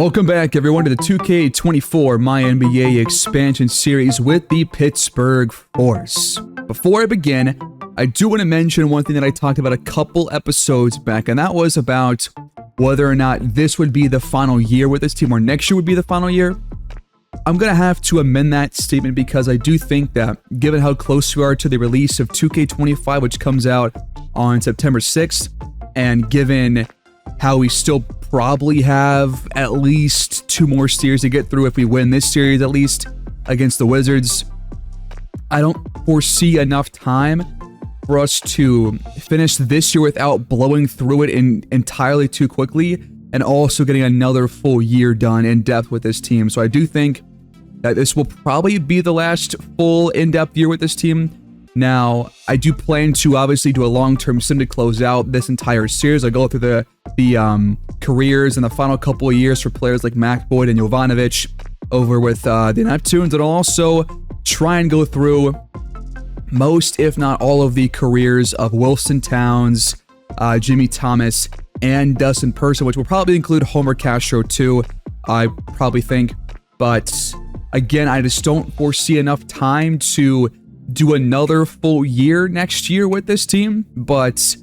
Welcome back, everyone, to the 2K24 MyNBA expansion series with the Pittsburgh Force. Before I begin, I do want to mention one thing that I talked about a couple episodes back, and that was about whether or not this would be the final year with this team or next year would be the final year. I'm going to have to amend that statement because I do think that, given how close we are to the release of 2K25, which comes out on September 6th, and given how we still probably have at least 2 more series to get through if we win this series, at least against the Wizards, I don't foresee enough time for us to finish this year without blowing through it entirely too quickly and also getting another full year done in depth with this team. So I do think that this will probably be the last full in-depth year with this team. Now, I do plan to obviously do a long-term sim to close out this entire series. I go through the careers in the final couple of years for players like Mac Boyd and Jovanovic over with the Neptunes, and I'll also try and go through most, if not all, of the careers of Wilson Towns, Jimmy Thomas, and Dustin Person, which will probably include Homer Castro too, I probably think. But again, I just don't foresee enough time to do another full year next year with this team. But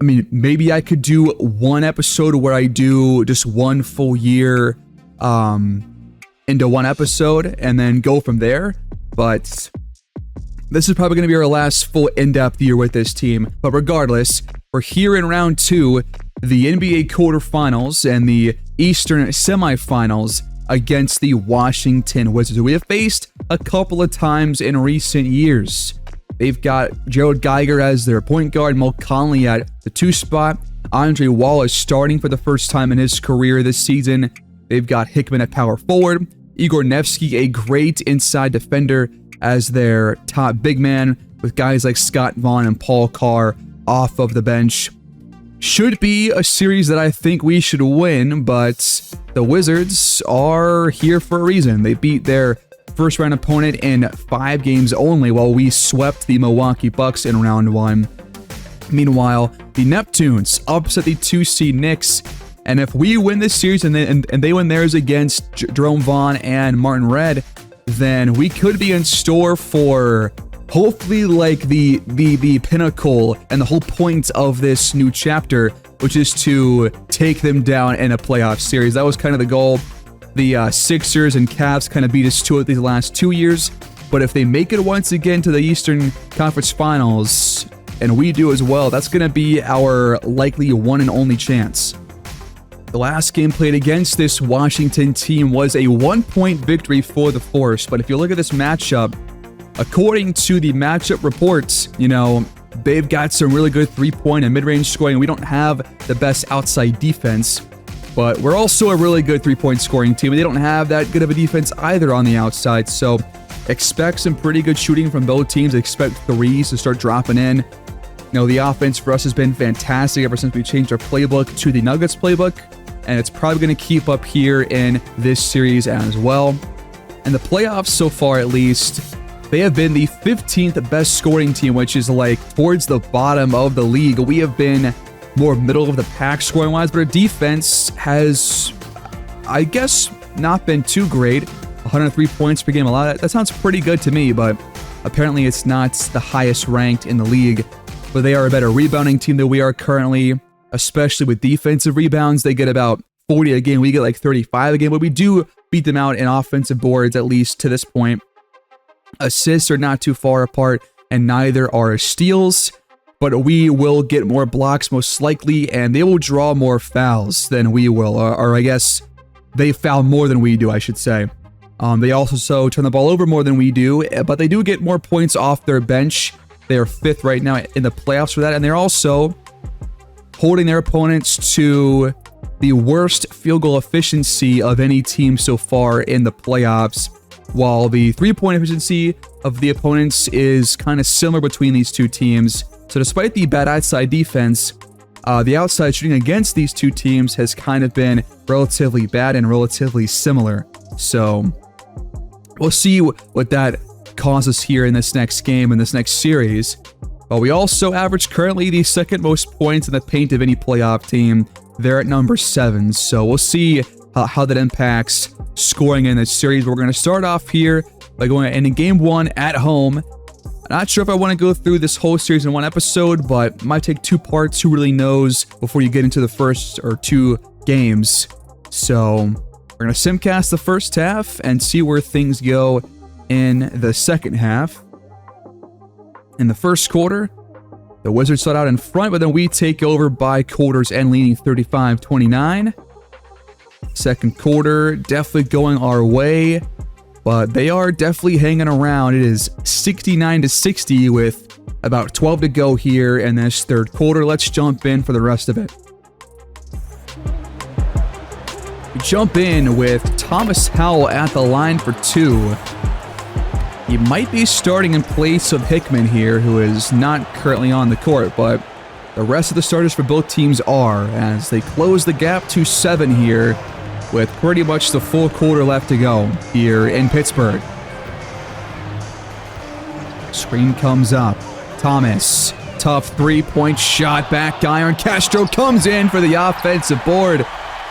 I mean, maybe I could do one episode where I do just one full year into one episode and then go from there. But this is probably going to be our last full in-depth year with this team. But regardless, we're here in round 2, the NBA quarterfinals and the Eastern semifinals against the Washington Wizards, who we have faced a couple of times in recent years. They've got Gerald Geiger as their point guard, Mo Conley at the 2 spot. Andre Wallace starting for the first time in his career this season. They've got Hickman at power forward. Igor Nevsky, a great inside defender, as their top big man, with guys like Scott Vaughn and Paul Carr off of the bench. Should be a series that I think we should win, but the Wizards are here for a reason. They beat their first round opponent in 5 games only, while we swept the Milwaukee Bucks in round 1. Meanwhile, the Neptunes upset the 2 seed Knicks, and if we win this series and they win theirs against Jerome Vaughn and Martin Red, then we could be in store for hopefully like the pinnacle and the whole point of this new chapter, which is to take them down in a playoff series. That was kind of the goal. The Sixers and Cavs kind of beat us to it these last 2 years, but if they make it once again to the Eastern Conference Finals, and we do as well, that's going to be our likely one and only chance. The last game played against this Washington team was a 1-point victory for the Force, but if you look at this matchup, according to the matchup reports, you know, they've got some really good 3-point and mid-range scoring. We don't have the best outside defense, but we're also a really good 3-point scoring team, and they don't have that good of a defense either on the outside, so expect some pretty good shooting from both teams. Expect threes to start dropping in. You know, the offense for us has been fantastic ever since we changed our playbook to the Nuggets playbook, and it's probably going to keep up here in this series as well. In the playoffs so far, at least, they have been the 15th best scoring team, which is like towards the bottom of the league. We have been more middle of the pack scoring wise, but our defense has, I guess, not been too great. 103 points per game. A lot. That sounds pretty good to me, but apparently it's not the highest ranked in the league. But they are a better rebounding team than we are currently, especially with defensive rebounds. They get about 40 a game. We get like 35 a game, but we do beat them out in offensive boards, at least to this point. Assists are not too far apart, and neither are steals, but we will get more blocks most likely, and they will draw more fouls than we will, or I guess they foul more than we do, I should say. They also turn the ball over more than we do, but they do get more points off their bench. They are 5th right now in the playoffs for that, and they're also holding their opponents to the worst field goal efficiency of any team so far in the playoffs, while the 3-point efficiency of the opponents is kind of similar between these two teams. So despite the bad outside defense, the outside shooting against these two teams has kind of been relatively bad and relatively similar. So we'll see what that causes here in this next game, in this next series. But we also average currently the 2nd most points in the paint of any playoff team. They're at number 7. So we'll see how that impacts scoring in this series. We're going to start off here by going into game 1 at home. I'm not sure if I want to go through this whole series in one episode, but it might take 2 parts. Who really knows before you get into the first or 2 games. So we're going to simcast the first half and see where things go in the second half. In the first quarter, the Wizards start out in front, but then we take over by quarters and leading 35-29. Second quarter, definitely going our way, but they are definitely hanging around. It is 69-60 with about 12 to go here in this third quarter. Let's jump in for the rest of it. We jump in with Thomas Howell at the line for 2. He might be starting in place of Hickman here, who is not currently on the court, but the rest of the starters for both teams are, as they close the gap to 7 here with pretty much the full quarter left to go here in Pittsburgh. Screen comes up. Thomas, tough three-point shot, back iron. Castro comes in for the offensive board.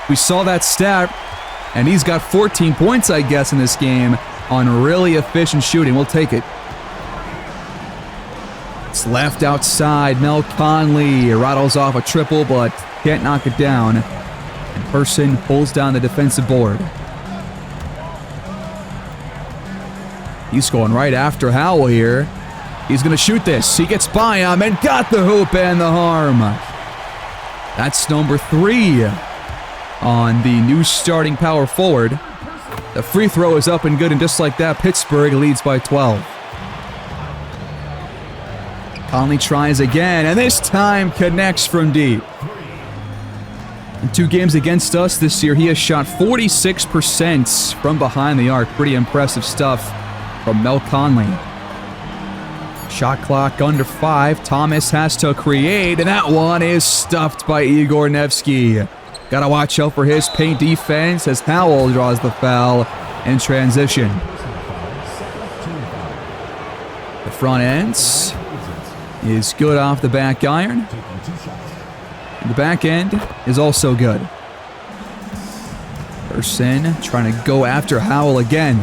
We saw that stat, and he's got 14 points, I guess, in this game on really efficient shooting. We'll take it. It's left outside. Mel Conley rattles off a triple, but can't knock it down. And Person pulls down the defensive board. He's going right after Howell here. He's going to shoot this. He gets by him and got the hoop and the harm. That's number 3 on the new starting power forward. The free throw is up and good, and just like that, Pittsburgh leads by 12. Conley tries again, and this time connects from deep. In 2 games against us this year, he has shot 46% from behind the arc. Pretty impressive stuff from Mel Conley. Shot clock under 5. Thomas has to create, and that one is stuffed by Igor Nevsky. Gotta watch out for his paint defense as Howell draws the foul in transition. The front end is good off the back iron. And the back end is also good. Person trying to go after Howell again.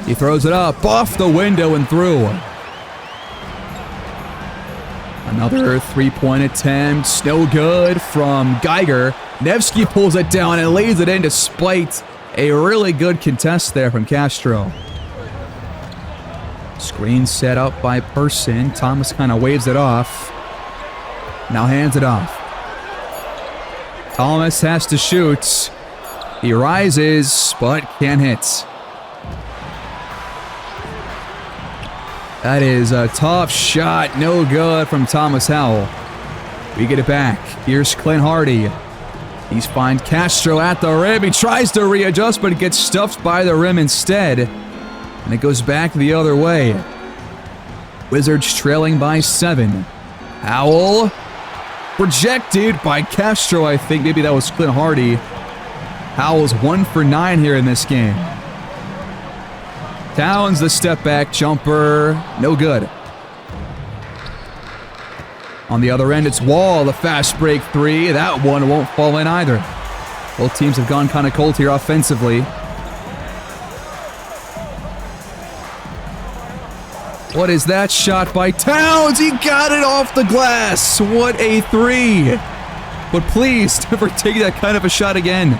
He throws it up off the window and through. Another 3-point attempt, no good from Geiger. Nevsky pulls it down and lays it in despite a really good contest there from Castro. Screen set up by Person. Thomas kind of waves it off. Now hands it off. Thomas has to shoot. He rises, but can't hit. That is a tough shot. No good from Thomas Howell. We get it back. Here's Clint Hardy. He's find Castro at the rim. He tries to readjust, but gets stuffed by the rim instead. And it goes back the other way. Wizards trailing by 7. Howell projected by Castro, I think. Maybe that was Clint Hardy. Howell's 1 for 9 here in this game. Towns, the step back jumper, no good. On the other end, it's Wall, the fast break 3. That one won't fall in either. Both teams have gone kind of cold here offensively. What is that shot by Towns? He got it off the glass. What a 3. But please, never take that kind of a shot again.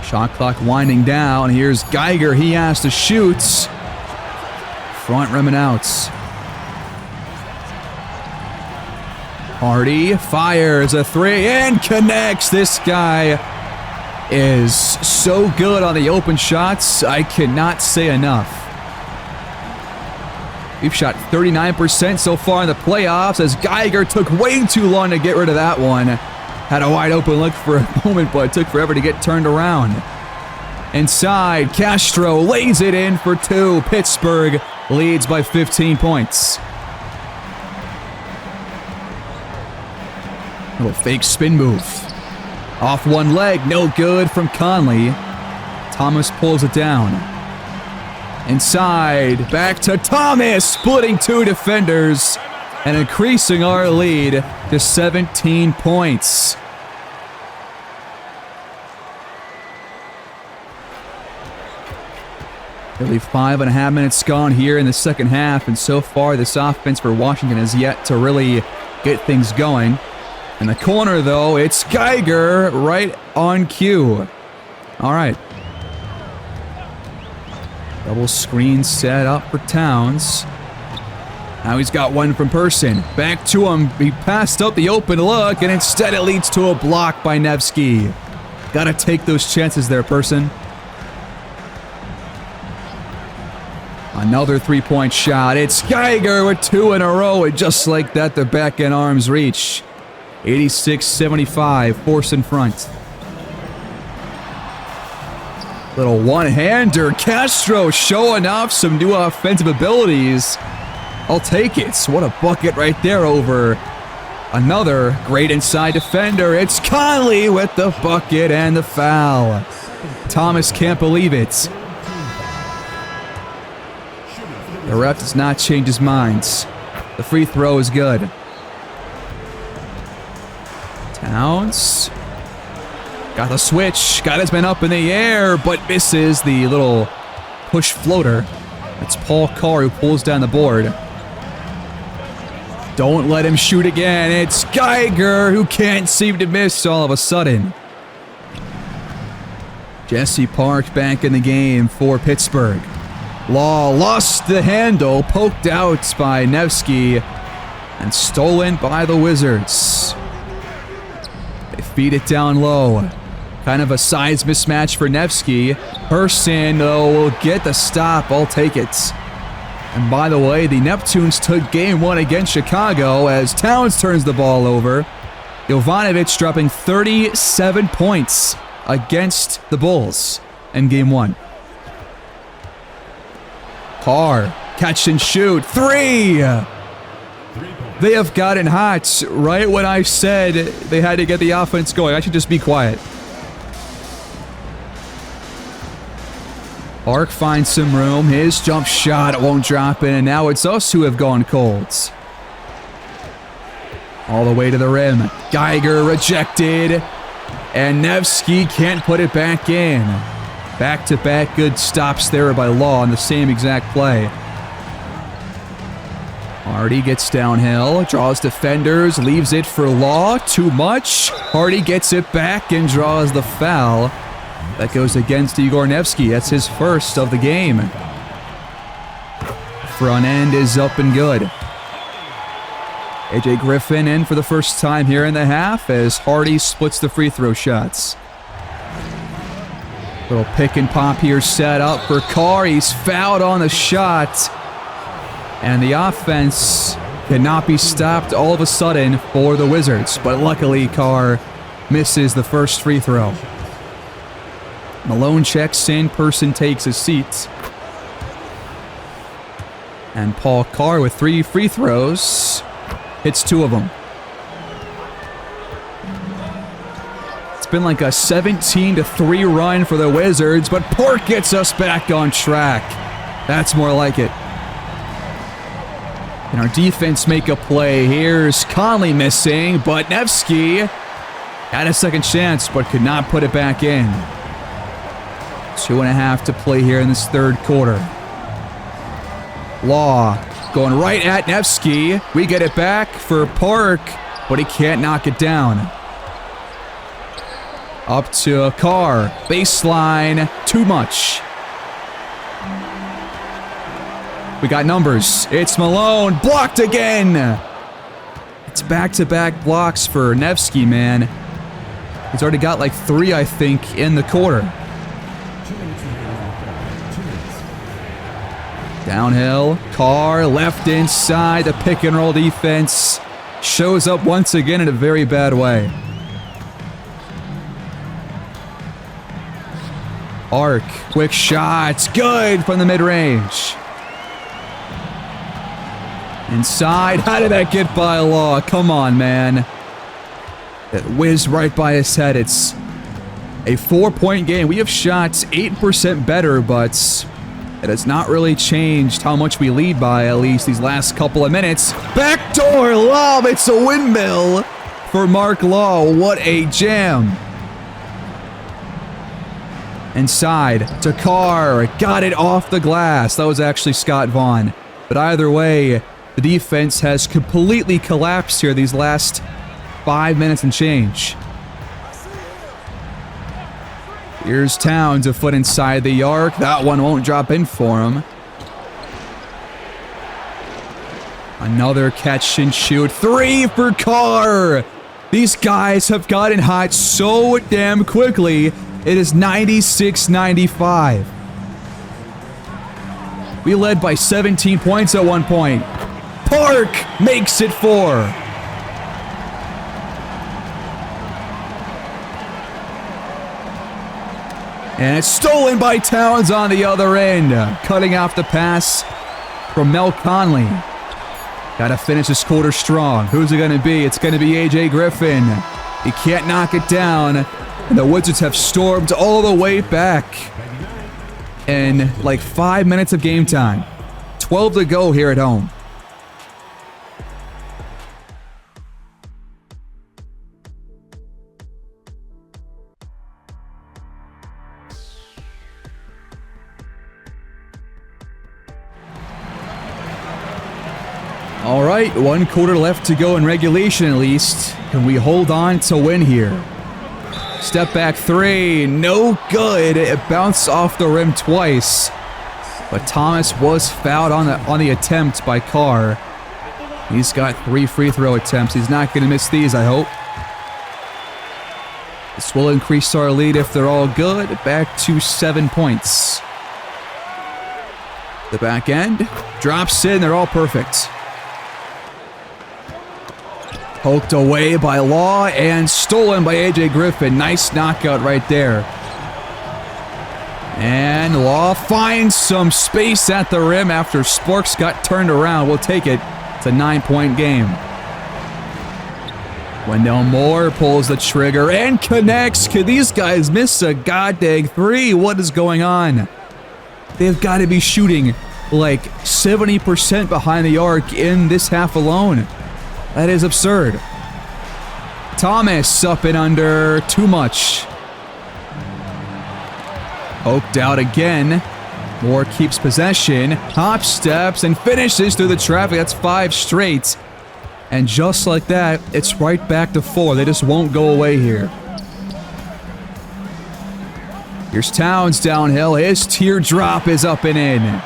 Shot clock winding down. Here's Geiger. He has to shoot. Front rim and outs. Hardy fires a 3 and connects. This guy is so good on the open shots. I cannot say enough. We've shot 39% so far in the playoffs as Geiger took way too long to get rid of that one. Had a wide open look for a moment, but it took forever to get turned around. Inside, Castro lays it in for 2. Pittsburgh leads by 15 points. Little fake spin move. Off one leg, no good from Conley. Thomas pulls it down. Inside, back to Thomas, splitting 2 defenders and increasing our lead to 17 points. Nearly 5.5 minutes gone here in the second half, and so far this offense for Washington has yet to really get things going. In the corner, though, it's Geiger right on cue. All right. Double screen set up for Towns. Now he's got one from Person. Back to him. He passed up the open look, and instead it leads to a block by Nevsky. Gotta take those chances there, Person. Another three-point shot. It's Geiger with 2 in a row, and just like that, the back end arms reach. 86-75, Force in front. Little one-hander. Castro showing off some new offensive abilities. I'll take it. What a bucket right there over another great inside defender. It's Conley with the bucket and the foul. Thomas can't believe it. The ref does not change his mind. The free throw is good. Towns. Got the switch. Got his man up in the air, but misses the little push floater. It's Paul Carr who pulls down the board. Don't let him shoot again. It's Geiger who can't seem to miss all of a sudden. Jesse Park back in the game for Pittsburgh. Law lost the handle, poked out by Nevsky, and stolen by the Wizards. They feed it down low. Kind of a size mismatch for Nevsky. Person, though, will get the stop. I'll take it. And by the way, the Neptunes took game 1 against Chicago as Towns turns the ball over. Jovanovic dropping 37 points against the Bulls in game 1. Carr, catch and shoot. 3! They have gotten hot right when I said they had to get the offense going. I should just be quiet. Park finds some room. His jump shot won't drop in, and now it's us who have gone cold. All the way to the rim. Geiger rejected, and Nevsky can't put it back in. Back-to-back good stops there by Law on the same exact play. Hardy gets downhill, draws defenders, leaves it for Law. Too much. Hardy gets it back and draws the foul. That goes against Igor Nevsky. That's his first of the game. Front end is up and good. AJ Griffin in for the first time here in the half as Hardy splits the free throw shots. Little pick and pop here set up for Carr. He's fouled on the shot. And the offense cannot be stopped all of a sudden for the Wizards. But luckily, Carr misses the first free throw. Malone checks in. Person takes a seat. And Paul Carr with 3 free throws hits 2 of them. Been like a 17-3 run for the Wizards, but Park gets us back on track. That's more like it. And our defense make a play. Here's Conley missing, but Nevsky had a second chance, but could not put it back in. 2.5 to play here in this third quarter. Law going right at Nevsky. We get it back for Park, but he can't knock it down. Up to Carr. Baseline. Too much. We got numbers. It's Malone. Blocked again. It's back-to-back blocks for Nevsky, man. He's already got like 3, I think, in the quarter. Downhill. Carr left inside. The pick-and-roll defense shows up once again in a very bad way. Arc, quick shots, good from the mid-range. Inside, how did that get by Law? Come on, man. It whizzed right by his head. It's a 4-point game. We have shot 8% better, but it has not really changed how much we lead by, at least these last couple of minutes. Backdoor lob, it's a windmill for Mark Law. What a jam. Inside to Carr. Got it off the glass. That was actually Scott Vaughn. But either way, the defense has completely collapsed here these last 5 minutes and change. Here's Towns, a foot inside the arc. That one won't drop in for him. Another catch and shoot. 3 for Carr. These guys have gotten hot so damn quickly. It is 96-95. We led by 17 points at one point. Park makes it 4. And it's stolen by Towns on the other end. Cutting off the pass from Mel Conley. Got to finish this quarter strong. Who's it going to be? It's going to be A.J. Griffin. He can't knock it down. And the Wizards have stormed all the way back in like 5 minutes of game time. 12 to go here at home. All right, 1 quarter left to go in regulation at least. Can we hold on to win here? Step back 3, no good. It bounced off the rim twice. But Thomas was fouled on the attempt by Carr. He's got 3 free throw attempts. He's not going to miss these, I hope. This will increase our lead if they're all good. Back to 7 points. The back end drops in. They're all perfect. Poked away by Law and stolen by A.J. Griffin. Nice knockout right there. And Law finds some space at the rim after Sparks got turned around. We'll take it. It's a 9-point game. Wendell Moore pulls the trigger and connects. Could these guys miss a goddamn 3? What is going on? They've got to be shooting like 70% behind the arc in this half alone. That is absurd. Thomas up and under. Too much. Poked out again. Moore keeps possession. Hop steps and finishes through the traffic. That's 5 straight. And just like that, it's right back to 4. They just won't go away here. Here's Towns downhill. His teardrop is up and in.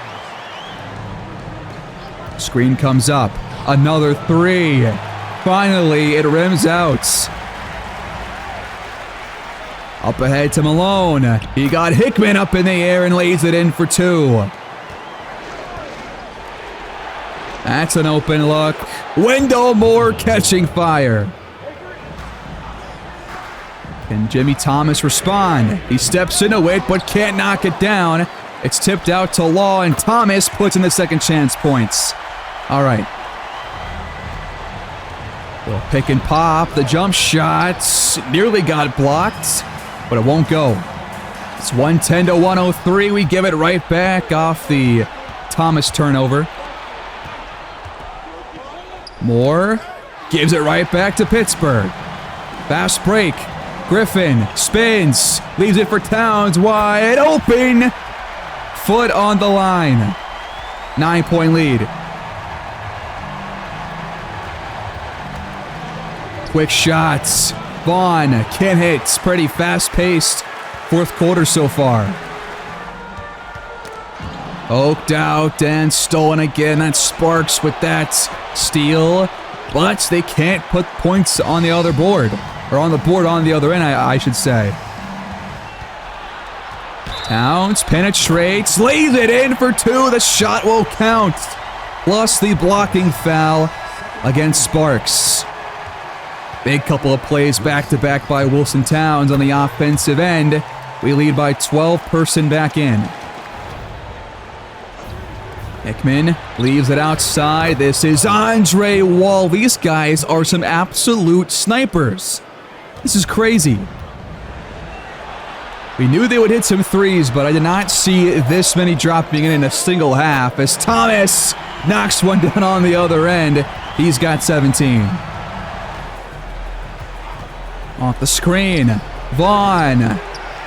Screen comes up. Another 3. Finally, it rims out. Up ahead to Malone. He got Hickman up in the air and lays it in for 2. That's an open look. Wendell Moore catching fire. Can Jimmy Thomas respond? He steps into it but can't knock it down. It's tipped out to Law and Thomas puts in the second chance points. All right. Little pick and pop. The jump shots nearly got blocked, but it won't go. It's 110-103. We give it right back off the Thomas turnover. Moore gives it right back to Pittsburgh. Fast break. Griffin spins. Leaves it for Towns. Wide open. Foot on the line. 9-point lead. Quick shots. Vaughn can't hit. It's pretty fast-paced. 4th quarter so far. Poked out and stolen again. That's Sparks with that steal. But they can't put points on the other board. Or on the board on the other end, I should say. Towns penetrates. Lays it in for 2. The shot will count. Plus the blocking foul against Sparks. Big couple of plays back-to-back by Wilson Towns on the offensive end. We lead by 12 person back in. Hickman leaves it outside. This is Andre Wall. These guys are some absolute snipers. This is crazy. We knew they would hit some 3s, but I did not see this many dropping in a single half as Thomas knocks one down on the other end. He's got 17. Off the screen. Vaughn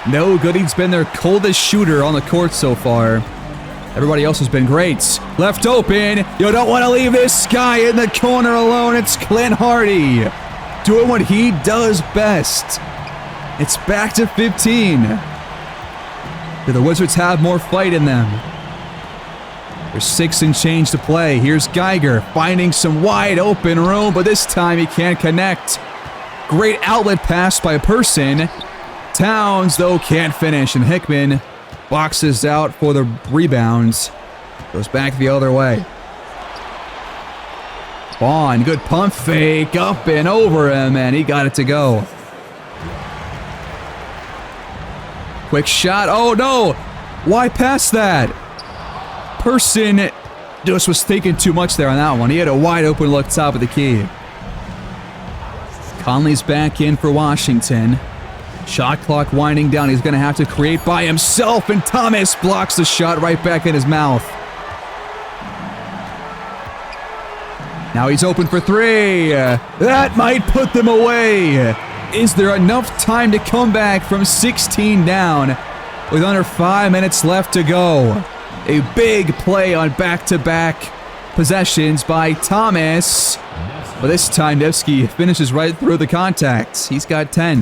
No good. He's been their coldest shooter on the court so far. Everybody else has been great. Left open. You don't want to leave this guy in the corner alone. It's Clint Hardy doing what he does best. It's back to 15. The Wizards have more fight in them. There's 6 and change to play. Here's Geiger finding some wide open room, but this time he can't connect. Great outlet pass by Person. Towns, though, can't finish, and Hickman boxes out for the rebounds. Goes back the other way. Vaughn, good pump fake, up and over him, and he got it to go. Quick shot. Oh, no. Why pass that? Person just was thinking too much there on that one. He had a wide open look top of the key. Conley's back in for Washington. Shot clock winding down. He's going to have to create by himself, and Thomas blocks the shot right back in his mouth. Now he's open for 3. That might put them away. Is there enough time to come back from 16 down with under 5 minutes left to go? A big play on back-to-back possessions by Thomas. But this time, Nevsky finishes right through the contact. He's got 10.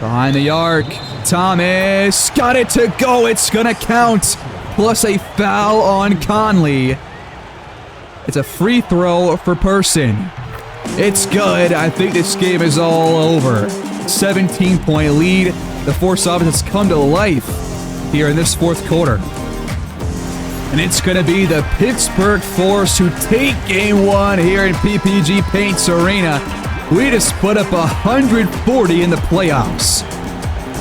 Behind the arc, Thomas got it to go. It's going to count. Plus a foul on Conley. It's a free throw for Person. It's good. I think this game is all over. 17-point lead. The Force offense has come to life here in this fourth quarter. And it's going to be the Pittsburgh Force who take game 1 here in PPG Paints Arena. We just put up 140 in the playoffs.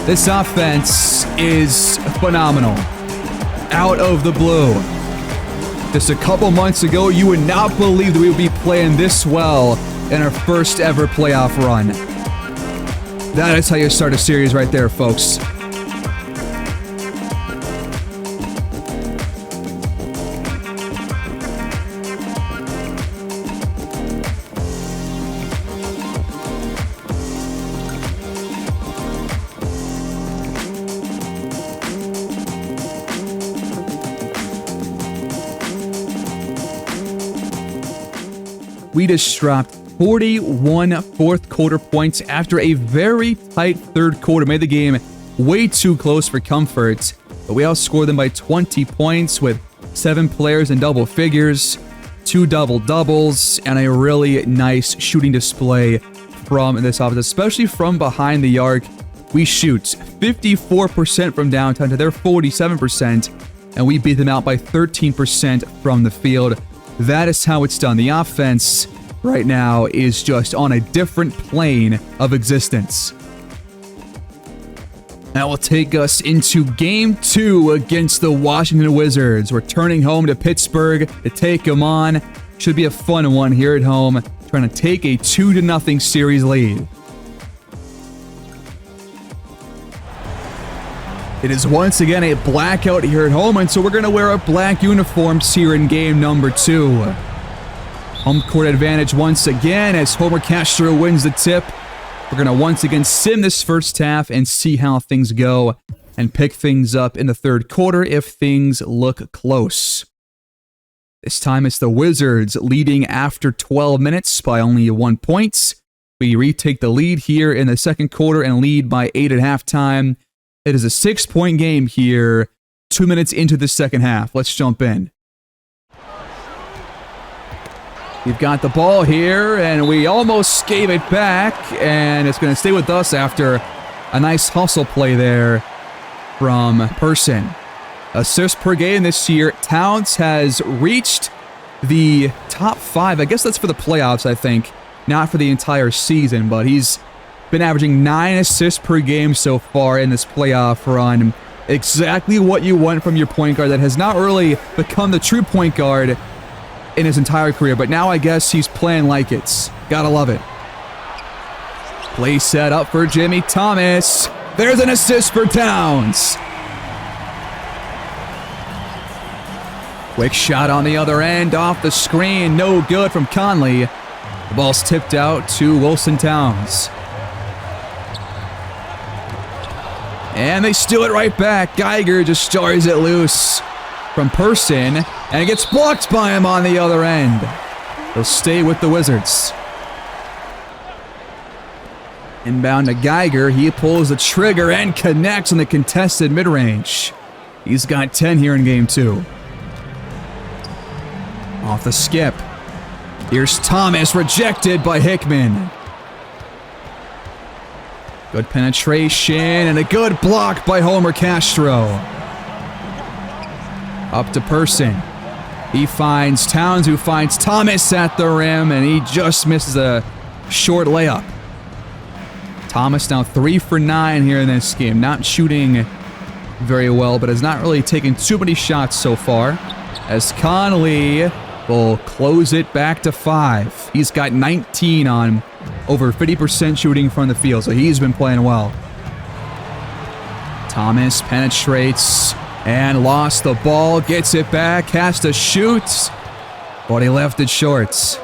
This offense is phenomenal. Out of the blue. Just a couple months ago, you would not believe that we would be playing this well in our first ever playoff run. That is how you start a series right there, folks. We just dropped 41 fourth quarter points after a very tight third quarter. Made the game way too close for comfort, but we outscored them by 20 points with 7 players in double figures, 2 double-doubles, and a really nice shooting display from this offense, especially from behind the arc. We shoot 54% from downtown to their 47%, and we beat them out by 13% from the field. That is how it's done. The offense right now is just on a different plane of existence. That will take us into Game 2 against the Washington Wizards. We're turning home to Pittsburgh to take them on. Should be a fun one here at home, trying to take a 2-0 series lead. It is once again a blackout here at home, and so we're going to wear our black uniforms here in game number 2. Home court advantage once again as Homer Castro wins the tip. We're going to once again sim this first half and see how things go and pick things up in the third quarter if things look close. This time it's the Wizards leading after 12 minutes by only 1 point. We retake the lead here in the second quarter and lead by 8 at halftime. It is a 6-point game here, 2 minutes into the second half. Let's jump in. We've got the ball here, and we almost gave it back, and it's going to stay with us after a nice hustle play there from Person. Assists per game this year. Towns has reached the top 5. I guess that's for the playoffs, I think, not for the entire season, but he's been averaging 9 assists per game so far in this playoff run. Exactly what you want from your point guard that has not really become the true point guard in his entire career, but now I guess he's playing like it. Gotta love it. Play set up for Jimmy Thomas. There's an assist for Towns. Quick shot on the other end, off the screen, no good from Conley. The ball's tipped out to Wilson Towns. And they steal it right back. Geiger just jars it loose from Person, and it gets blocked by him on the other end. They'll stay with the Wizards. Inbound to Geiger. He pulls the trigger and connects on the contested mid-range. He's got 10 here in game 2. Off the skip. Here's Thomas, rejected by Hickman. Good penetration and a good block by Homer Castro. Up to Person. He finds Towns, who finds Thomas at the rim, and he just misses a short layup. Thomas now 3 for 9 here in this game. Not shooting very well, but has not really taken too many shots so far. As Conley will close it back to 5. He's got 19 on over 50% shooting from the field, so he's been playing well. Thomas penetrates and lost the ball, gets it back, has to shoot, but he left it short.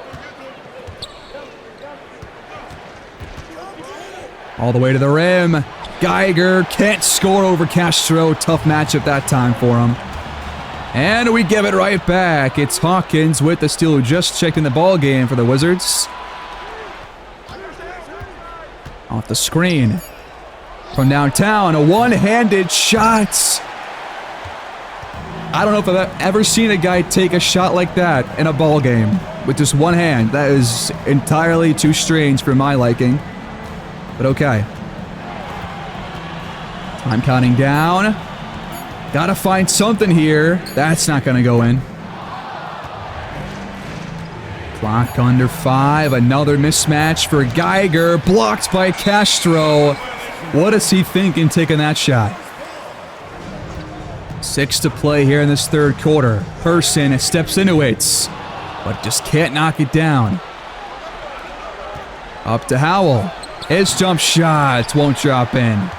All the way to the rim. Geiger can't score over Castro. Tough matchup that time for him. And we give it right back. It's Hawkins with the steal, who just checked in the ball game for the Wizards. Off the screen. From downtown, a one-handed shot. I don't know if I've ever seen a guy take a shot like that in a ball game with just one hand. That is entirely too strange for my liking. But okay. Time counting down. Gotta find something here. That's not gonna go in. Clock under 5. Another mismatch for Geiger. Blocked by Castro. What is he thinking taking that shot? 6 to play here in this third quarter. Person steps into it, but just can't knock it down. Up to Howell. His jump shot won't drop in.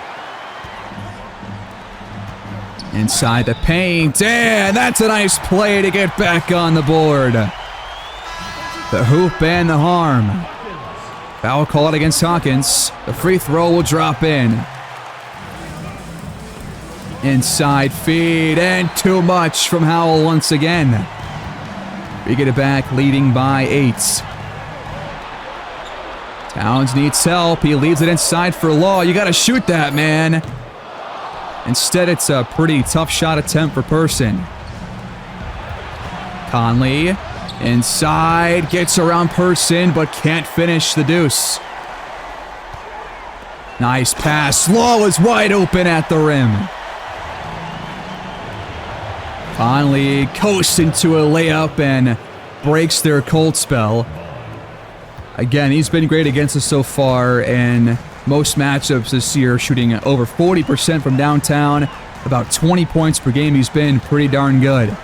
Inside the paint, and that's a nice play to get back on the board. The hoop and the harm. Foul called against Hawkins. The free throw will drop in. Inside feed, and too much from Howell once again. We get it back, leading by 8. Towns needs help. He leaves it inside for Law. You gotta shoot that, man. Instead, it's a pretty tough shot attempt for Person. Conley inside, gets around Person, but can't finish the deuce. Nice pass. Law was wide open at the rim. Conley coasts into a layup and breaks their cold spell. Again, he's been great against us so far in most matchups this year, shooting over 40% from downtown. About 20 points per game. He's been pretty darn good.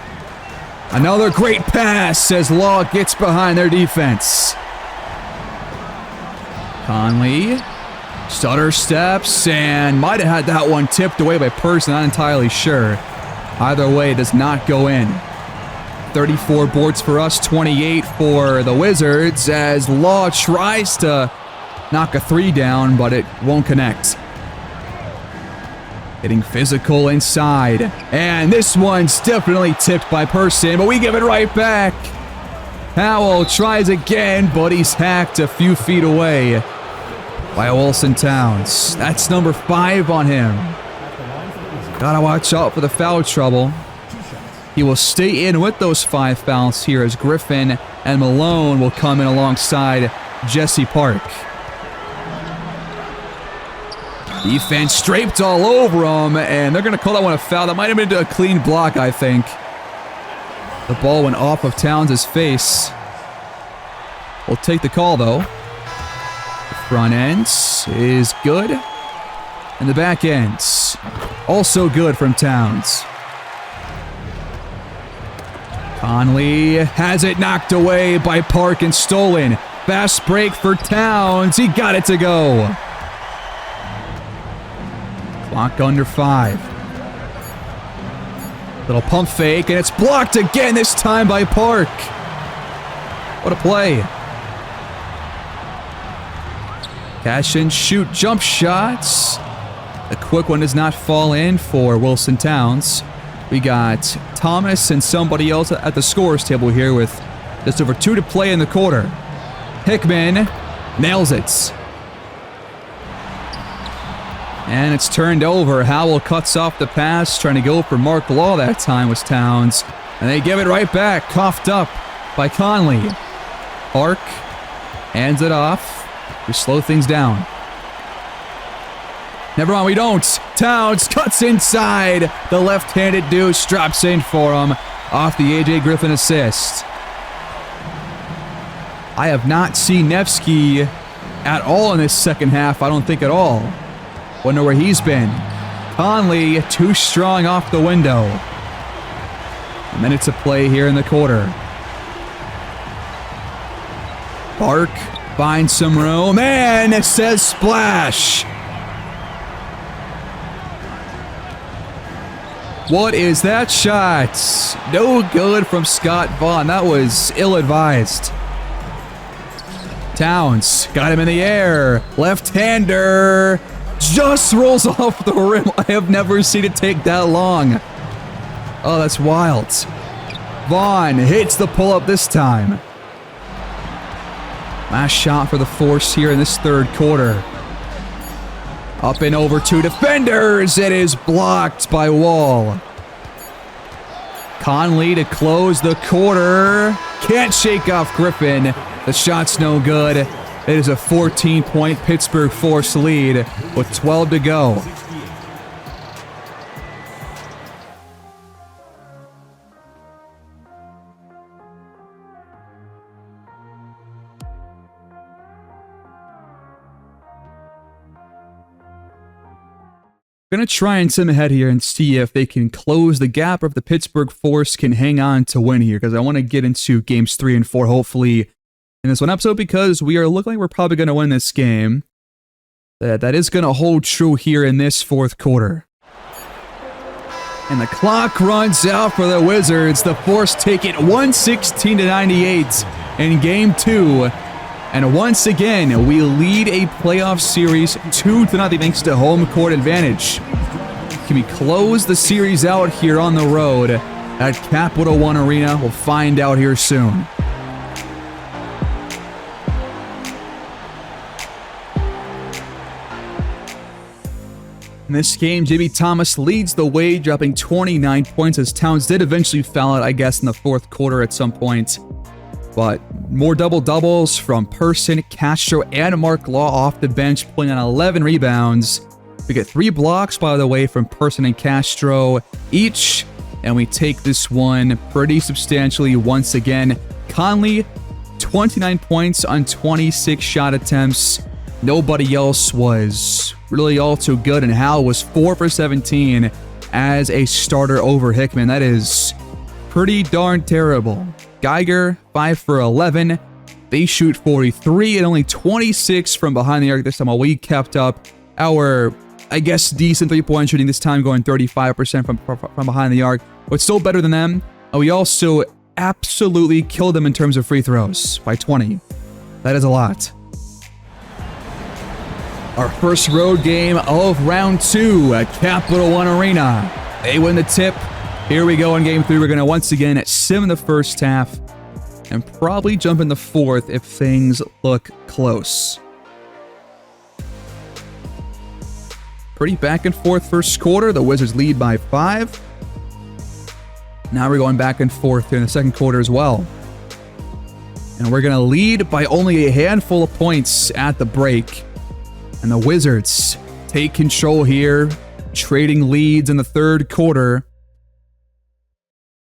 Another great pass as Law gets behind their defense. Conley stutter steps and might have had that one tipped away by Person, not entirely sure. Either way, it does not go in. 34 boards for us, 28 for the Wizards, as Law tries to knock a 3 down, but it won't connect. Getting physical inside, and this one's definitely tipped by Person, but we give it right back. Howell tries again, but he's hacked a few feet away by Wilson Towns. That's number 5 on him. Gotta watch out for the foul trouble. He will stay in with those 5 fouls here as Griffin and Malone will come in alongside Jesse Park. Defense draped all over him, and they're going to call that one a foul. That might have been a clean block, I think. The ball went off of Towns' face. We'll take the call, though. The front end is good. And the back end, also good from Towns. Conley has it knocked away by Park and stolen. Fast break for Towns. He got it to go. Clock under 5. Little pump fake, and it's blocked again, this time by Park. What a play. Cash and shoot jump shots. A quick one does not fall in for Wilson Towns. We got Thomas and somebody else at the scorers table here with just over 2 to play in the quarter. Hickman nails it. And it's turned over. Howell cuts off the pass, trying to go for Mark Law that time was Towns. And they give it right back, coughed up by Conley. Park hands it off. We slow things down. Never mind, we don't. Towns cuts inside. The left-handed deuce drops in for him off the A.J. Griffin assist. I have not seen Nevsky at all in this second half. I don't think at all. Wonder where he's been. Conley, too strong off the window. A minute to play here in the quarter. Park finds some room, and it says splash. What is that shot? No good from Scott Vaughn. That was ill-advised. Towns got him in the air. Left-hander just rolls off the rim. I have never seen it take that long. Oh, that's wild. Vaughn hits the pull-up this time. Last shot for the Force here in this third quarter. Up and over 2 defenders. It is blocked by Wall. Conley to close the quarter. Can't shake off Griffin. The shot's no good. It is a 14-point Pittsburgh Force lead with 12 to go. Going to try and sim ahead here and see if they can close the gap or if the Pittsburgh Force can hang on to win here, because I want to get into games 3 and 4 hopefully in this one episode, because we are looking like we're probably going to win this game. That is going to hold true here in this fourth quarter. And the clock runs out for the Wizards. The Force take it 116-98 in game 2. And once again, we lead a playoff series 2-0 thanks to home court advantage. Can we close the series out here on the road at Capital One Arena? We'll find out here soon. In this game, J.B. Thomas leads the way, dropping 29 points as Towns did eventually foul out, I guess, in the fourth quarter at some point. But more double-doubles from Person, Castro, and Mark Law off the bench, pulling on 11 rebounds. We get 3 blocks, by the way, from Person and Castro each. And we take this one pretty substantially once again. Conley, 29 points on 26 shot attempts. Nobody else was really all too good. And Hal was 4 for 17 as a starter over Hickman. That is pretty darn terrible. Geiger, 5 for 11. They shoot 43 and only 26 from behind the arc this time, while we kept up our, I guess, decent three-point shooting this time, going 35% from behind the arc, but still better than them. And we also absolutely killed them in terms of free throws by 20. That is a lot. Our first road game of round 2 at Capital One Arena. They win the tip. Here we go in game 3. We're going to once again sim the first half and probably jump in the fourth if things look close. Pretty back and forth first quarter. The Wizards lead by 5. Now we're going back and forth here in the second quarter as well. And we're going to lead by only a handful of points at the break. And the Wizards take control here, trading leads in the third quarter.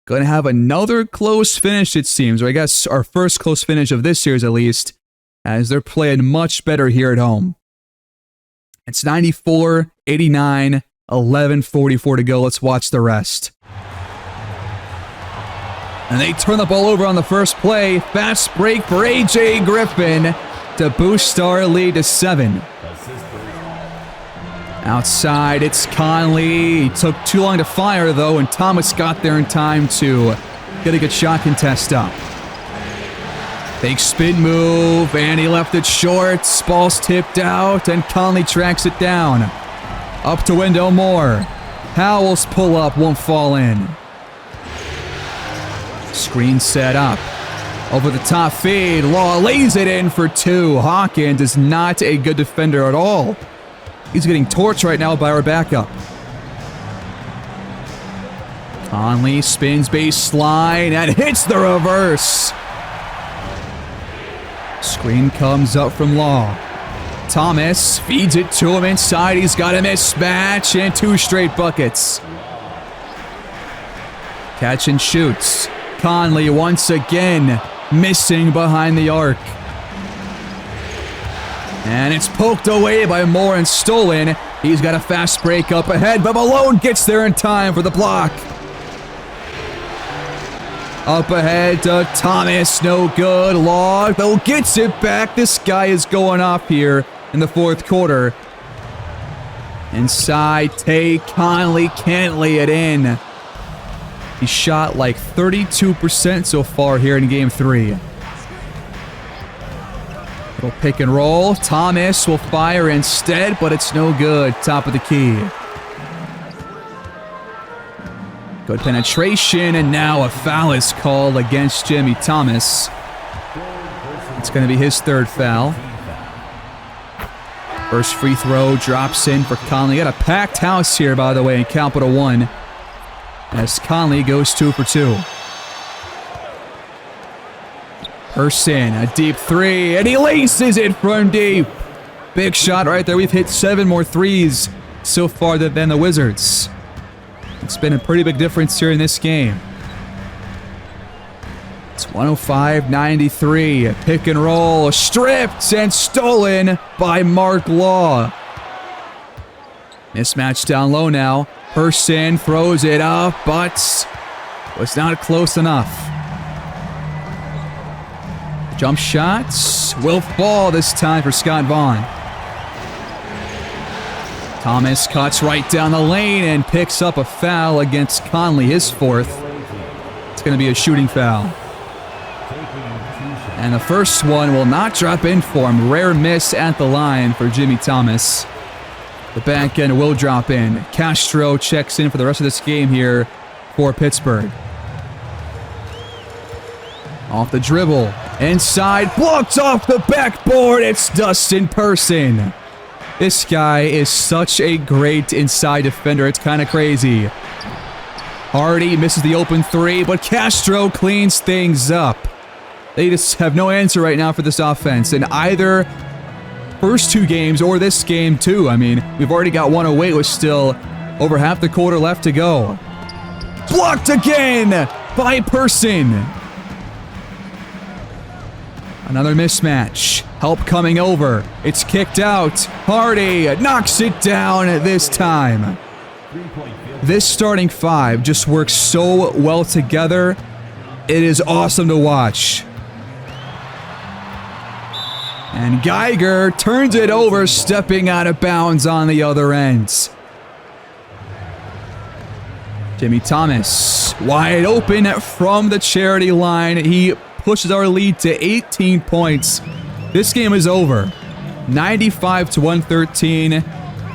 Going to have another close finish, it seems, or I guess our first close finish of this series at least, as they're playing much better here at home. It's 94-89, 11:44 to go. Let's watch the rest. And they turn the ball over on the first play. Fast break for A.J. Griffin to boost our lead to 7. Outside, it's Conley. He took too long to fire, though, and Thomas got there in time to get a good shot contest up. Big spin move, and he left it short. Ball's tipped out, and Conley tracks it down. Up to Wendell Moore. Howell's pull-up won't fall in. Screen set up. Over the top fade. Law lays it in for 2. Hawkins is not a good defender at all. He's getting torched right now by our backup. Conley spins baseline and hits the reverse. Screen comes up from Law. Thomas feeds it to him inside. He's got a mismatch and 2 straight buckets. Catch and shoots. Conley once again missing behind the arc. And it's poked away by Moore and stolen. He's got a fast break up ahead, but Malone gets there in time for the block. Up ahead to Thomas, no good. Law, though, gets it back. This guy is going off here in the 4th quarter. Inside, Tay Conley can't lay it in. He shot like 32% so far here in Game 3. Little pick and roll. Thomas will fire instead, but it's no good. Top of the key. Good penetration, and now a foul is called against Jimmy Thomas. It's going to be his 3rd foul. First free throw drops in for Conley. Got a packed house here, by the way, in Capital One, as Conley goes 2 for 2. Person, a deep 3, and he laces it from deep. Big shot right there. We've hit 7 more threes so far than the Wizards. It's been a pretty big difference here in this game. It's 105-93. Pick and roll. Stripped and stolen by Mark Law. Mismatch down low now. Person throws it up, but was not close enough. Jump shots will fall this time for Scott Vaughn. Thomas cuts right down the lane and picks up a foul against Conley, his 4th. It's going to be a shooting foul. And the first one will not drop in for him. Rare miss at the line for Jimmy Thomas. The back end will drop in. Castro checks in for the rest of this game here for Pittsburgh. Off the dribble. Inside. Blocked off the backboard. It's Dustin Person. This guy is such a great inside defender. It's kind of crazy. Hardy misses the open 3, but Castro cleans things up. They just have no answer right now for this offense. In either first 2 games or this game too. I mean, we've already got 108 with still over half the quarter left to go. Blocked again by Person. Another mismatch. Help coming over. It's kicked out. Hardy knocks it down this time. This starting 5 just works so well together. It is awesome to watch. And Geiger turns it over, stepping out of bounds on the other end. Jimmy Thomas, wide open from the charity line. He pushes our lead to 18 points. This game is over. 95-113.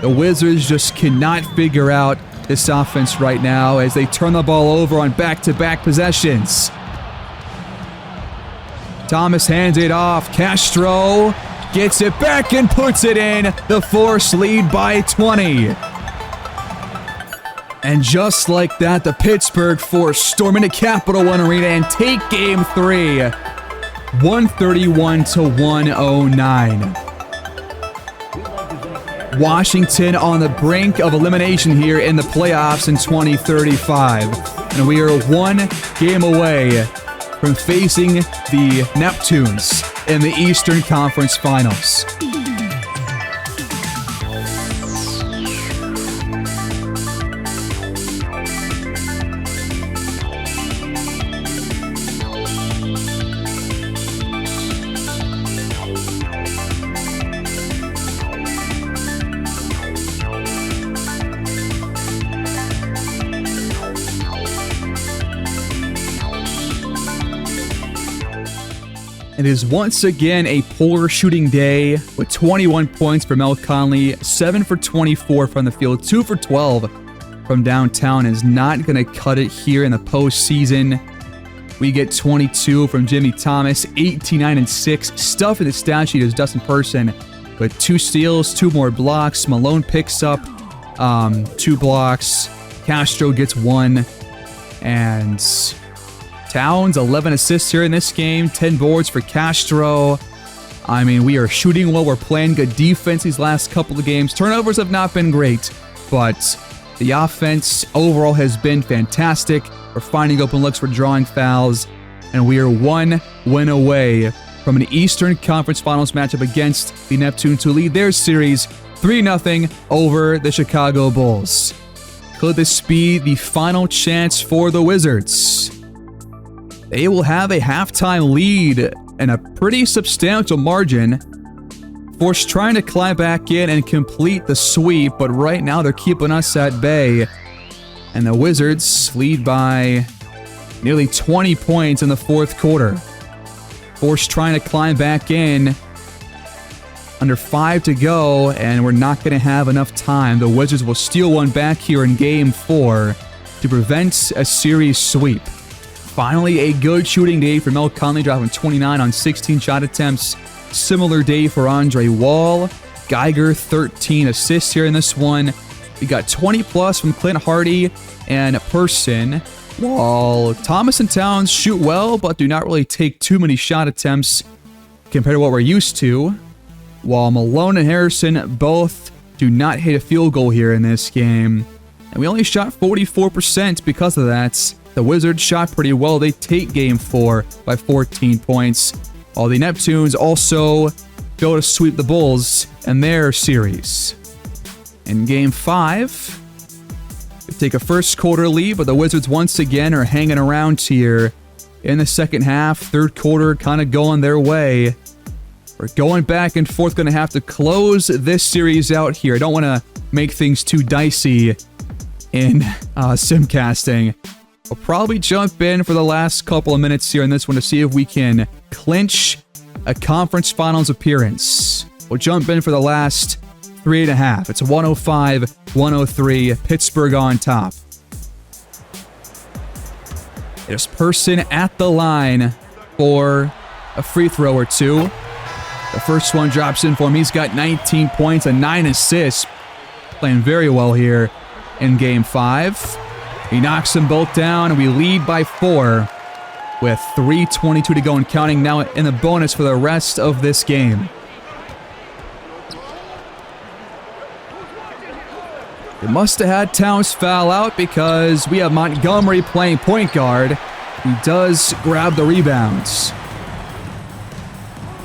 The Wizards just cannot figure out this offense right now as they turn the ball over on back-to-back possessions. Thomas hands it off. Castro gets it back and puts it in. The Force lead by 20. And just like that, the Pittsburgh Force storm into Capital One Arena and take Game 3, 131-109. Washington on the brink of elimination here in the playoffs in 2035. And we are 1 game away from facing the Neptunes in the Eastern Conference Finals. It is once again a poor shooting day with 21 points for Mel Conley, 7 for 24 from the field, 2 for 12 from downtown. Is not going to cut it here in the postseason. We get 22 from Jimmy Thomas, 18, 9, 6. Stuff in the stat sheet is Dustin Person with 2 steals, 2 more blocks. Malone picks up 2 blocks. Castro gets 1. And Towns, 11 assists here in this game, 10 boards for Castro. I mean, we are shooting well. We're playing good defense these last couple of games. Turnovers have not been great, but the offense overall has been fantastic. We're finding open looks, we're drawing fouls, and we are 1 win away from an Eastern Conference Finals matchup against the Neptunes to lead their series 3-0 over the Chicago Bulls. Could this be the final chance for the Wizards? They will have a halftime lead and a pretty substantial margin. Force trying to climb back in and complete the sweep, but right now they're keeping us at bay. And the Wizards lead by nearly 20 points in the fourth quarter. Force trying to climb back in. Under 5 to go, and we're not going to have enough time. The Wizards will steal one back here in Game 4 to prevent a series sweep. Finally, a good shooting day for Mel Conley, dropping 29 on 16 shot attempts. Similar day for Andre Wall. Geiger, 13 assists here in this one. We got 20 plus from Clint Hardy and Person, while Thomas and Towns shoot well, but do not really take too many shot attempts compared to what we're used to. While Malone and Harrison both do not hit a field goal here in this game. And we only shot 44% because of that. The Wizards shot pretty well. They take Game 4 by 14 points. While the Neptunes also go to sweep the Bulls in their series. In Game 5, we take a first quarter lead, but the Wizards once again are hanging around here in the second half. Third quarter kind of going their way. We're going back and forth, going to have to close this series out here. I don't want to make things too dicey in simcasting. We'll probably jump in for the last couple of minutes here in this one to see if we can clinch a conference finals appearance. We'll jump in for the last 3.5. It's 105-103, Pittsburgh on top. There's Person at the line for a free throw or two. The first one drops in for him. He's got 19 points and 9 assists. Playing very well here in Game 5. He knocks them both down, and we lead by 4 with 3:22 to go and counting now in the bonus for the rest of this game. They must have had Towns foul out because we have Montgomery playing point guard. He does grab the rebounds.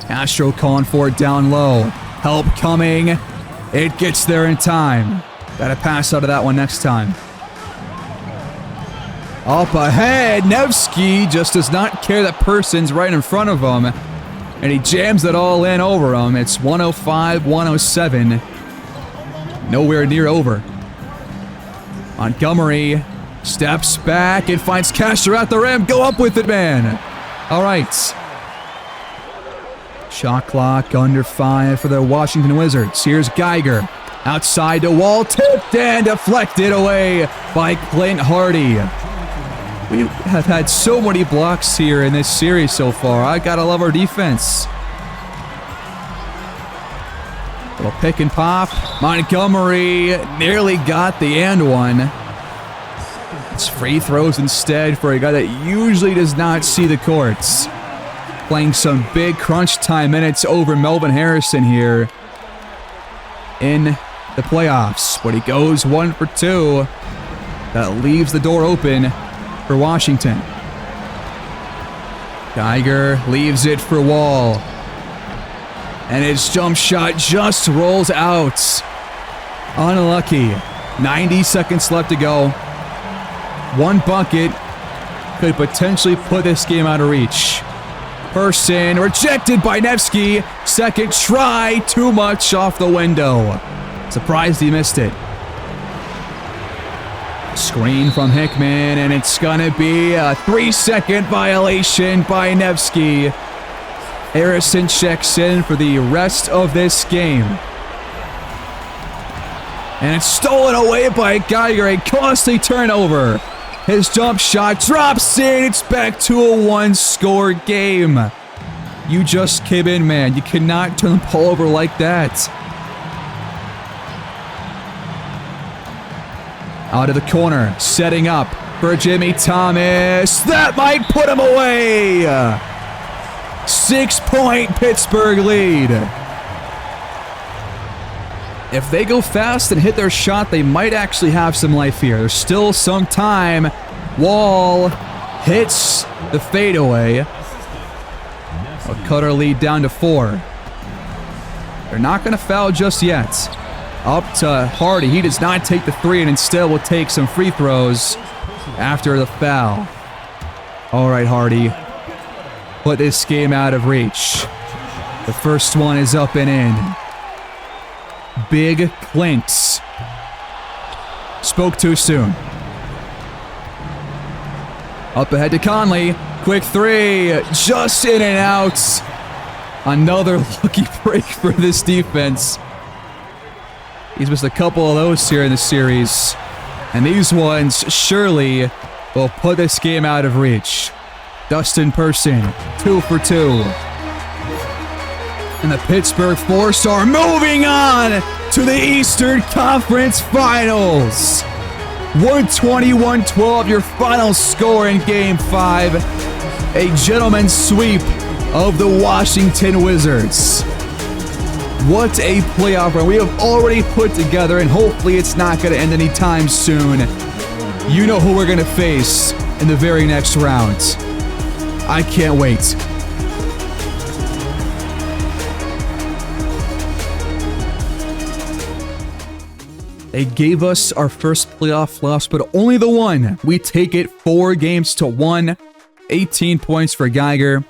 Castro calling for it down low. Help coming. It gets there in time. Gotta pass out of that one next time. Up ahead, Nevsky just does not care that Person's right in front of him. And he jams it all in over him. It's 105-107. Nowhere near over. Montgomery steps back and finds Castro at the rim. Go up with it, man. All right. Shot clock under 5 for the Washington Wizards. Here's Geiger. Outside to Wall, tipped and deflected away by Clint Hardy. We have had so many blocks here in this series so far. I gotta love our defense. Little pick and pop. Montgomery nearly got the and one. It's free throws instead for a guy that usually does not see the courts. Playing some big crunch time minutes over Melvin Harrison here in the playoffs. But he goes 1 for 2. That leaves the door open for Washington. Geiger leaves it for Wall. And his jump shot just rolls out. Unlucky. 90 seconds left to go. One bucket could potentially put this game out of reach. Person rejected by Nevsky. Second try, too much off the window. Surprised he missed it. Screen from Hickman, and it's gonna be a 3-second violation by Nevsky. Harrison checks in for the rest of this game. And it's stolen away by Geiger, a costly turnover. His jump shot drops in. It's back to a one-score game. You just came in, man. You cannot turn the ball over like that. Out of the corner, setting up for Jimmy Thomas. That might put him away. 6-point Pittsburgh lead. If they go fast and hit their shot, they might actually have some life here. There's still some time. Wall hits the fadeaway. I'll cut our lead down to 4. They're not going to foul just yet. Up to Hardy. He does not take the 3 and instead will take some free throws after the foul. All right, Hardy. Put this game out of reach. The first one is up and in. Big clinks. Spoke too soon. Up ahead to Conley. Quick 3. Just in and out. Another lucky break for this defense. He's missed a couple of those here in the series. And these ones surely will put this game out of reach. Dustin Person, 2 for 2. And the Pittsburgh Force are moving on to the Eastern Conference Finals. 120-112, your final score in Game 5. A gentleman's sweep of the Washington Wizards. What a playoff run we have already put together, and hopefully it's not going to end anytime soon. You know who we're going to face in the very next round. I can't wait. They gave us our first playoff loss, but only the one. We take it 4-1. 18 points for Geiger.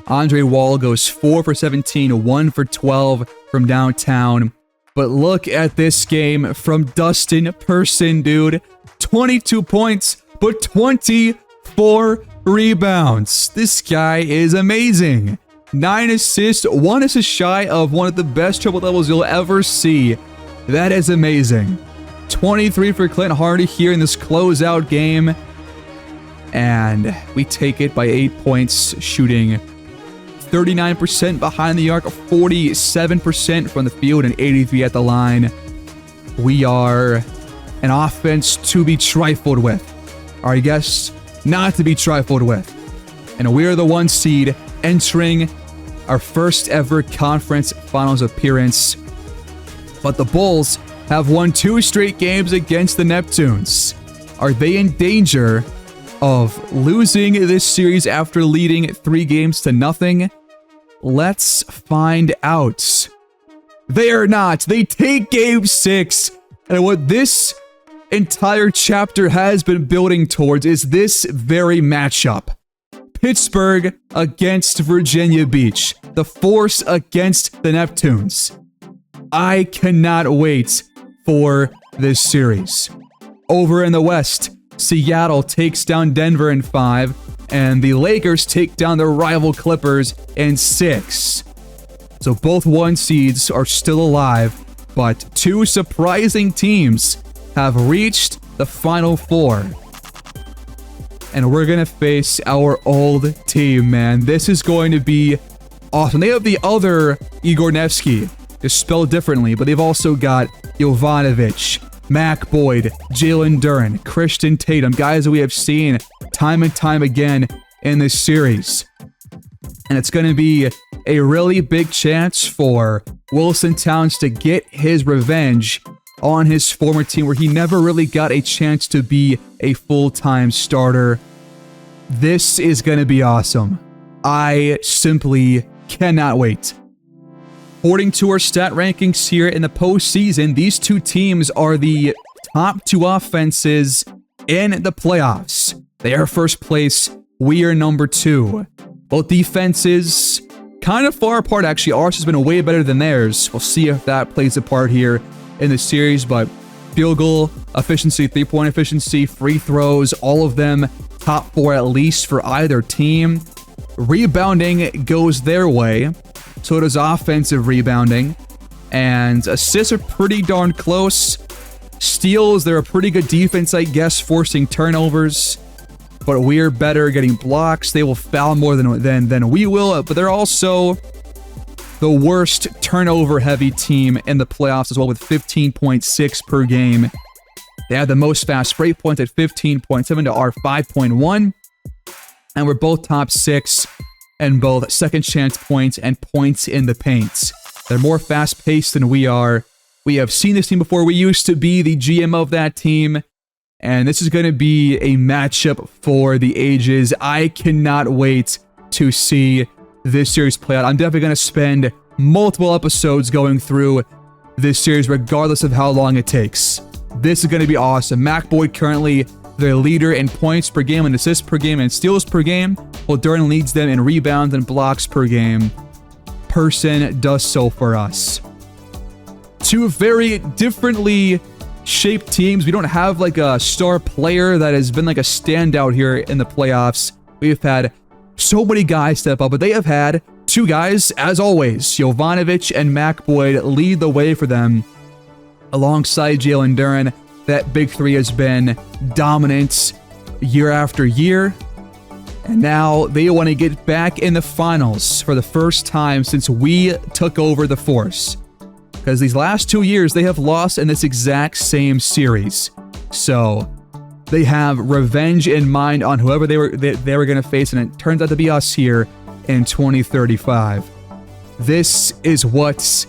Andre Wall goes 4 for 17, 1 for 12 from downtown. But look at this game from Dustin Person, dude. 22 points, but 24 rebounds. This guy is amazing. 9 assists, 1 assist shy of one of the best triple doubles you'll ever see. That is amazing. 23 for Clint Hardy here in this closeout game. And we take it by 8 points, shooting 39% behind the arc, 47% from the field, and 83 at the line. We are an offense to be trifled with. Or I guess not to be trifled with. And we are the 1 seed entering our first ever conference finals appearance. But the Bulls have won 2 straight games against the Neptunes. Are they in danger of losing this series after leading 3-0? Let's find out. They are not. They take Game 6. And what this entire chapter has been building towards is this very matchup. Pittsburgh against Virginia Beach. The Force against the Neptunes. I cannot wait for this series. Over in the West, Seattle takes down Denver in 5, and the Lakers take down their rival Clippers in 6. So both 1 seeds are still alive, but 2 surprising teams have reached the Final Four. And we're going to face our old team, man. This is going to be awesome. They have the other Igor Nevsky, just spelled differently, but they've also got Jovanovic, Mac Boyd, Jalen Duren, Christian Tatum, guys that we have seen time and time again in this series. And it's going to be a really big chance for Wilson Towns to get his revenge on his former team where he never really got a chance to be a full-time starter. This is going to be awesome. I simply cannot wait. According to our stat rankings here in the postseason, these 2 teams are the top 2 offenses in the playoffs. They are first place. We are number 2. Both defenses kind of far apart, actually. Ours has been way better than theirs. We'll see if that plays a part here in the series, but field goal efficiency, 3-point efficiency, free throws, all of them top 4 at least for either team. Rebounding goes their way. So does offensive rebounding. And assists are pretty darn close. Steals, they're a pretty good defense, I guess, forcing turnovers. But we're better getting blocks. They will foul more than we will. But they're also the worst turnover-heavy team in the playoffs as well, with 15.6 per game. They have the most fast break points at 15.7 to our 5.1. And we're both top 6 in both second chance points and points in the paint. They're more fast-paced than we are. We have seen this team before. We used to be the GM of that team. And this is going to be a matchup for the ages. I cannot wait to see this series play out. I'm definitely going to spend multiple episodes going through this series, regardless of how long it takes. This is going to be awesome. Mac Boyd currently their leader in points per game and assists per game and steals per game, while Duran leads them in rebounds and blocks per game. Person does so for us. Two very differently shaped teams. We don't have like a star player that has been like a standout here in the playoffs. We've had so many guys step up, but they have had two guys, as always. Jovanovic and Mac Boyd lead the way for them. Alongside Jalen Duran, that big three has been dominant year after year. And now they want to get back in the finals for the first time since we took over the Force. Because these last 2 years, they have lost in this exact same series. So they have revenge in mind on whoever they were going to face, and it turns out to be us here in 2035. This is what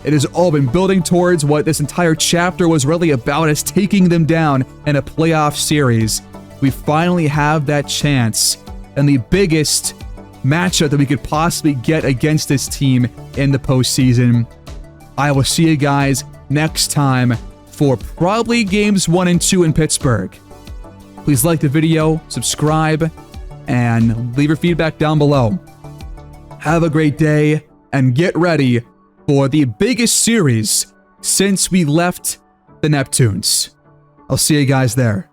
it has all been building towards. What this entire chapter was really about, is taking them down in a playoff series. We finally have that chance, and the biggest matchup that we could possibly get against this team in the postseason. I will see you guys next time for probably games 1 and 2 in Pittsburgh. Please like the video, subscribe, and leave your feedback down below. Have a great day, and get ready for the biggest series since we left the Neptunes. I'll see you guys there.